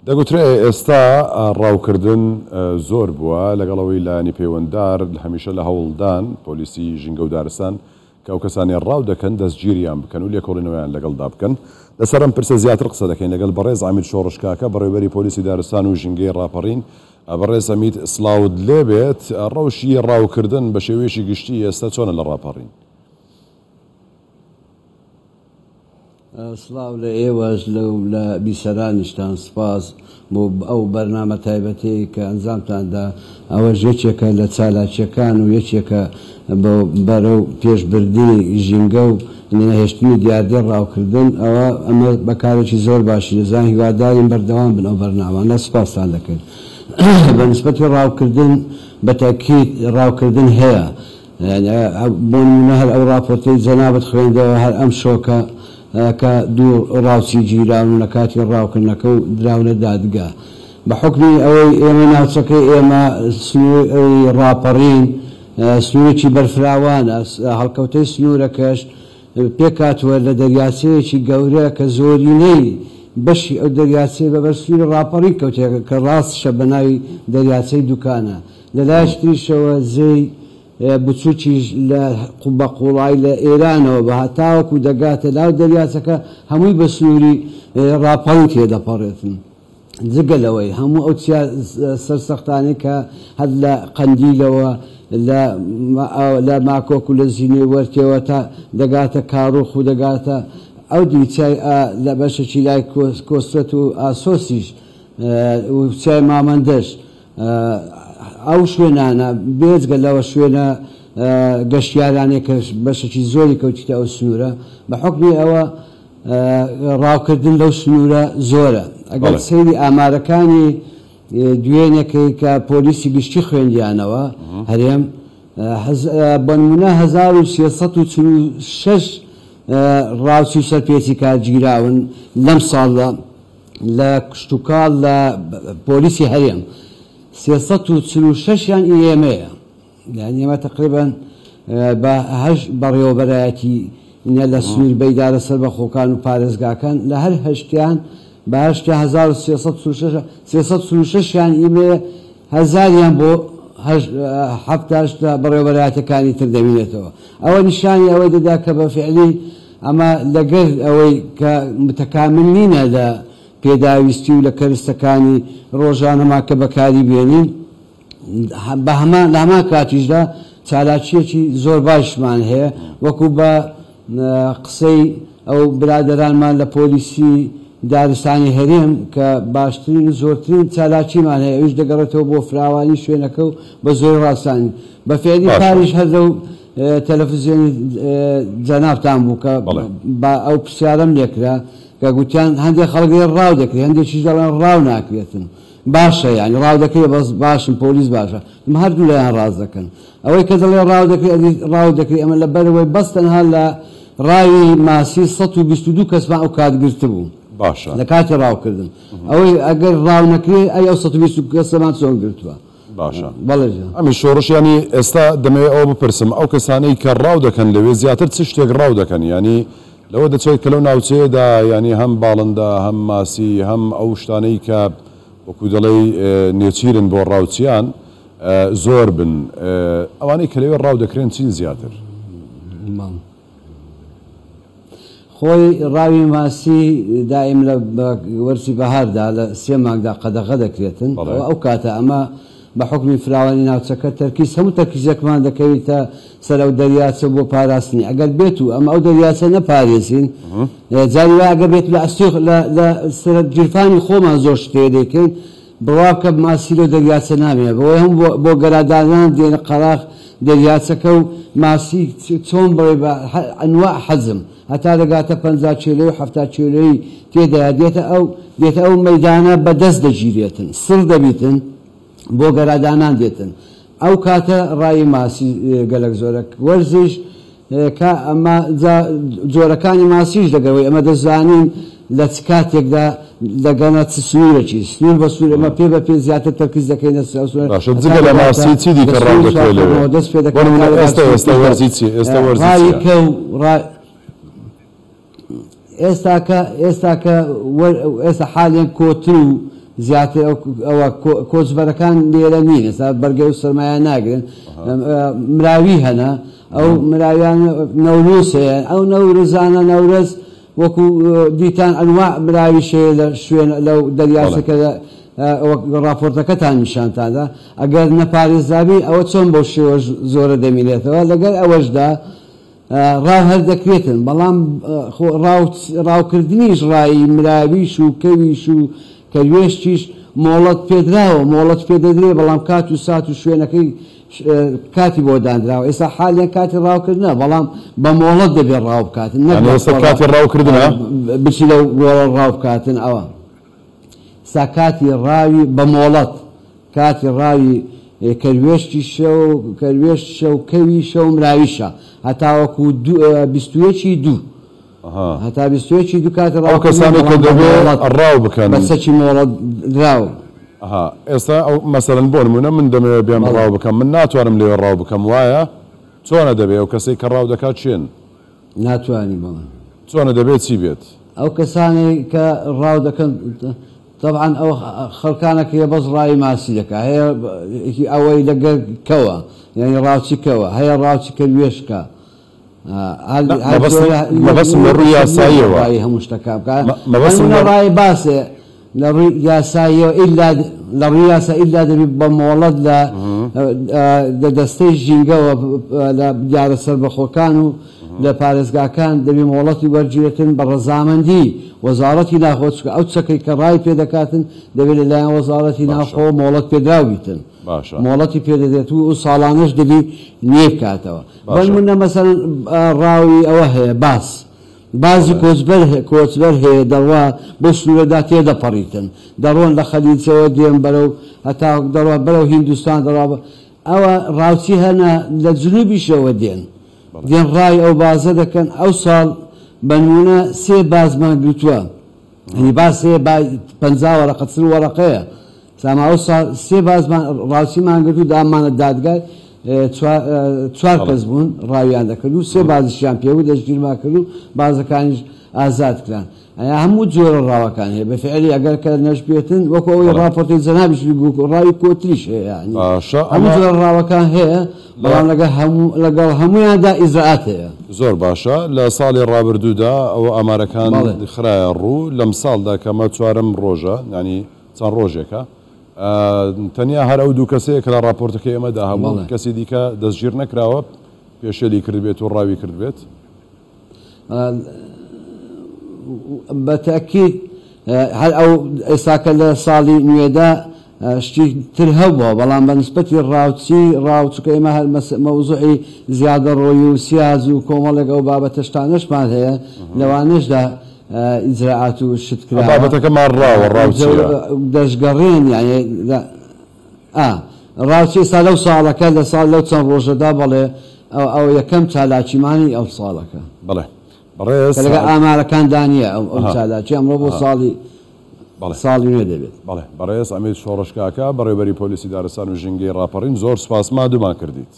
دەگوترێ ئێستا ڕاوکردن زۆر بووە لەگەڵەوەی لایانی پەیوەنددار هەمیشە لە هەوڵدان پۆلیسی ژینگە و دارستان کە ئەو کەسانی ڕاو دەکەن دەستگیریان بکەن و لێکۆڵینەوەیان لەگەڵدا بکەن. لەسەرم پرسە زیاتر قسە دەکەین لەگەڵ بەڕێز ئامیر شۆڕشکاکە بەڕێوەبەری پۆلیسی دارستان و ژینگەی ڕاپەڕین. بەڕێز ئەمید سڵاوت لێبێت، ڕەوشی ڕاوکردن بە شێوەیەکی گشتی ئێستا چۆنە لە ڕاپەڕین؟ سڵاو لە ئێوەش لە بیسەرانیشتان سپاس بۆ ئەو بەرنامە تایبەتی کە ئەنجامتاندا. ئەوە یەکێکە لە چالاکیەکان و یەکێکە بەرەو پێشبردننی ژینگە و نەهێشتنی دیاردەی ڕاوکردن. ئەوە ئەمە بەکارێکی زۆر باشی دەزان هیوادارین بەردەوام بن ئەو بەرنامانە. سپاسان دەکەین. بە نسبەتی ڕاوکردن بە تاکید ڕاوکردن هەیە، بۆ نمونە هەر ئەو راپۆرتەی جەنابەت خوێندەوە هەر ئەم شۆکە کە دوو ڕاوچی گیراون لە کاتی ڕاوکردنەکە و دراونە دادگا. بە حکمی ئەوەی ئێمە ناوچەکەی ئێمە ڕاپەڕین سنوورێکی بەرفراوانە، هەڵکەوتەی سنوورەکەش پێکاتوە لە دەریاچەیەکی گەورە کە زۆرینەی بەشی ئەو دەریاچەی بەبەر سنووری ڕاپەڕی کەوتێکە کە ڕاستشە بە ناوی دەریاچەی دوکانە. لە لایەش تریشەوە زەی بچووکیش لە بە قوڵای لە ئێرانەوە بە هەتاوەکو دەگاتە لاو دەریاچەکە هەمووی بە سنووری ڕاپەڕی تێدەپەڕێتن. جگەلەوەی هەموو ئەو سەرسەختانەی کە هەر لە قەندیلەوە لە ماکۆک و لە زیینێ وەرتێەوە تا دەگاتە کاڕۆخ و دەگاتە ئەو دیچای لە بەشێکی لای کۆسترەت و ئاسۆسیش چای مامەندەش ئەو شوێنانە بێجگە لەوە شوێنە گەشتیارانێک کە بەشێکی زۆری کەوتیتە ئەو سنوورە. بە حکمی ئەوە ڕاوکردن لەو سنوورە زۆرە. ئەگەر سەیری ئامارەکانی دوێنێکی کە پۆلیسی گشتی خوێندیانەوە هەرێم بە نمونە 1346 ڕاوچی سەرپێچی کارگیراون لەم ساڵدا لە کشتتوکاڵ لە پۆلیسی هەرێم 346یان ئێمەیە، یعنی ئێمە تقریبان بەڕێوەبەرایەتی لە سنوور بەیدارە سەر بە خۆکان و پارێزگاکان لە هەر هەشتیان بە هەشتی 1346یان ئێمەیە، هەزاریان بۆ هەفتاشتا بەڕێوەبەرایەتەکانی تر دەبینێتەوە. ئەوە نیشانی ئەوەی دەدا کە بە فعلی ئەمە لەگەر ئەوەی کە متەکامل نینە لە پێداویستی و لە کەرستەکانی ڕۆژانەما کە بەکاری بێنین، لە هەمان کاتیشدا چالاکیەکی زۆر باشمان هەیە، وەکو بە قسەی ئەو برادەرانمان لە پۆلیسی دارستانی هەرێم کە باشترین و زۆرترین چالاکیمان هەیە، ئەوش دەگەڕێتەوە بۆ فراوانی شوێنەکە و بە زۆر ڕاستانی. بە فێری پاریش هەر لەو تەلەڤیزیۆنی جەنابتان بوو کە ئەو پرسیارەم لێکرا کە گوتیان هەندێک خەڵکی ڕاو دەکرێت، هەندێکیش دەڵێن ڕاو ناکرێتن. باشە، یعنی ڕاو دەکرێت بەس باشن پۆلیس باشە، هەردوو لایەن ڕاست دەکەن. ئەوەی کە دەڵێ ڕاو دەکرێت ئەمە لەبەرەوەی بەس تەنها لە ڕاوی ماسی 122 کەسمان ئەو کات گرتە بوو لە کاتی ڕاوکردن. ئەوەی ئەگەر ڕاو نەکرێت ئەی ئەو 120 کەسەمان چۆن گرتووە. باشە ئەمی شۆڕشیانی ئێستا دەمەوێت ئەوە بپرسم، ئەو کەسانەی کە ڕاو دەکەن لەوێ زیاتر چ شتێک ڕاو دەکەن؟ ینی لەوە دەچێت کە لەو ناوچەیەدا ینی هەم باڵندا هەم ماسی هەم ئەو شتانەی کە وەکو دەڵێی نێچیرن بۆ ڕاوچیان زۆر بن، ئەوانەی کە لەوێ ڕاو دەکرێن چین زیاتر؟ خۆی ڕاوی ماسی دائیم لە وەرسی بەهاردا لە 3 مانگدا قەدەغە دەکرێتن. ئەو کاتە ئەمە بە حکمی فراوانی ناوچەکە تەرکیز هەموو تەرکیزێکمان دەکەویتە سەر ئەو دەریاچە بۆ پاراستنی. ئەگەر بێت و ئەمە ئەو دەریاچە نەپارێزین، جاری وای ئەگەر بێت لە ئەستێ لە سەر گیرفانی خۆمان زۆر شتێ دەکەین بڕواکە ماسی لەو دەریاچە نامێت. بەوەی هەم بۆ گەرادانان دێنە قەراغ دەریاچەکە و ماسی چۆن بڵێ بە ئەنواع حەزم هەتا دەگاتە 50 چێلەی و 70 چێلەی تێدا دێتە ئەو مەیدانە بەدەست دەگیرێتن، سڕ دەبیتن بۆ گەرادانان دێتن. ئەو کاتە ڕای ماسی گەلک زۆرە وەرزش کە ئەمە جۆرەکانی ماسیش دەگەوەی ئەمە دەزانین لە چ کاتێکدا دەگەنە چ سنوورێکی سنوور بە سوور ئەمە پێ بە پێ زیاتر تەرکیز دەکەینە جگە لە ماسی چی دیکە ڕاو دەکرێت لەوێ؟ دەست پێ دەکەین ئێستا وەرزی چی؟ ئێستا حالێن کۆتر و زیاتر ئەوە کۆچبەرەکان لێرە نین ئێستا بەرگەی و سەرمایان ناگرن مراوی هەنا ئەو مراویان نەورۆز هەیە ئەو نەورۆزانە نەورۆز وەکو دیتان ئەنواع مراوی شەیە لە شوێن لەو دەریاسەکە راپۆرتەکەتان نیشانتاندا ئەگەر نەپارێزابی ئەوە چۆن بۆ شێوە زۆرە دەمێنێتەوە لەگەر ئەوەشدا ڕاو هەر دەکرێتن بەڵام ڕاوکردنیش ڕایی مراویش و کەویش و کەروێشتیش مۆڵەت پێدراوە مۆڵەت پێدەدرێ بەڵام کات و سات و شوێنەکەی کاتی بۆ دانراوە ئێستا حالیان کاتی ڕاوکردنە بەڵام بە مۆڵەت دەبێت ڕاو بکاتن کاتی ڕاوکردنە بچی لەو گۆڵە ڕاو بکاتن ئەوە سا کاتی ڕاوی بە مۆڵەت کاتی ڕاوی کەروێشتی کەروێشت شە و کەوی شە و مراویشە هەتاوەکو 21 دوو هەتا 21 دوو کاتی ئەو کەسانی کە دەبێت ڕاو بکەن بە سەچی مۆڵەت دراوە ئێستا ئەو مەسەرەن بۆ نمونە من دەمەوێت بێم ڕاو بکەم من ناتوانم لێوە ڕاو بکەم وایە چۆنە دەبێت ئەو کەسەی کە ڕاو دەکات چێن ناتوانی بڵێ چۆنە دەبێت چی بێت ئەو کەسانی کە ڕاو دەکەن طبعا ئەو خەڵکانەکە بەس ڕای ماسی دەکات هەیە ئەوەی لەگەر کەوە یعنی ڕاوچی کەوە هەیە ڕاوچی کەروێشکە مەبەستم لە ڕووی یاساییەوە هەموو شتەکە بکات ڕای باسێ لە ڕووی یاساییەوە لە ڕووی یاسا ئیلا دەبێت بە مۆڵەت لە دەستەی ژینگەوە لە دیارە سەربەخۆکان و لە پارێزگاکان دەبێت مۆڵەتی وەرگێتن بە ڕەزامەندی وەزارەتی ناخۆچکە ئەو چەکەی کە ڕای پێ دەکاتن دەبێت لەلایەن وەزارەتی ناخۆ مۆڵەت پێدراویتن مۆڵەتی پێدەدێت و ساڵانەش دەبی نێ بکاتەوە بەنمونە مەسەڵەن ڕاوی ئەوە هەیە بازی کۆچبەر هەیە دەڕوا بۆ سوورەدا تێدەپەڕیتن دەڕۆن لە خەلیجەوە دێن بەرەو هەتا دەڕوا بەرەو هیندستان دەڕوا ئەوە ڕاوچی هەنا لە جنوبیشەوە دێن ڕای ئەو بازە دەکەن ئەو ساڵ بەنمونە 3 بازمان گرتووە هەنی با 50 وەرەقە چل وەرەقەیە ساما ئەو ساڵ 3 بازمان ڕاوچیمان گرت و دامانە دادگای 4 کەس بوون ڕاویان دەکرد و 3 بازیشیان پێوە دەستگیرما کرد و بازەکانیش ئازاد کران هەموو جۆرە ڕاوەکان هەیە بەفعلی ئەگەر کە نەش بێتن وەکو ئەوەی ڕاپۆرتی جەنابیش ڕاوی کۆتریش هەیە هەموو جۆرە ڕاوەکان هەیە بەڵام لەگەڵ هەمویاندا ئیزرعات هەیە زۆر باشە لە ساڵی ڕابردوودا ئەوە ئامارەکان خراە ڕوو لەم ساڵدا کەمە 4م ڕۆژە ینی چەند ڕۆژێکە تەنیا هەر ئەو دوو کەسەیە کە لە راپۆرتەکەی ئێمەدا هەبوو کەسی دیکە دەستگیر نەکراوە پێشێلی کردبێت و ڕاوی کردبێت بەتەکید هەر ئەو ئێستاکە لە ساڵی نوێدا شتی تر هەبووە بەڵام بە نسبەتی ڕاوچکە ئێمە هەر مەوزوعی زیادە ڕۆی و سیاز و کۆمەڵێک ئەو بابەتە شتانەشمان هەیە لەوانەشدا ئیجراعات و شتکرا بابەتەکەمان ڕاوە ڕاوچیە دەشگەڕێن یعنی ڕاوچی ئێستا لەو ساڵەکە لە ساڵ لەو چەند ڕۆژەدا بەڵێ ئەو یەکەم چالاکیمانی ئەو ساڵەکە بەڵێ لەگە ئامارەکان دانیە ئەو چالاکی ئەمڕۆ بۆ ساڵی نوێ دەبێت بەڵێ بەڕێز ئەمید شۆڕشکاکە بەڕێوەبەری پۆلیسی دارستان و ژینگەی ڕاپەڕین زۆر سوپاسمان دوومان کردیت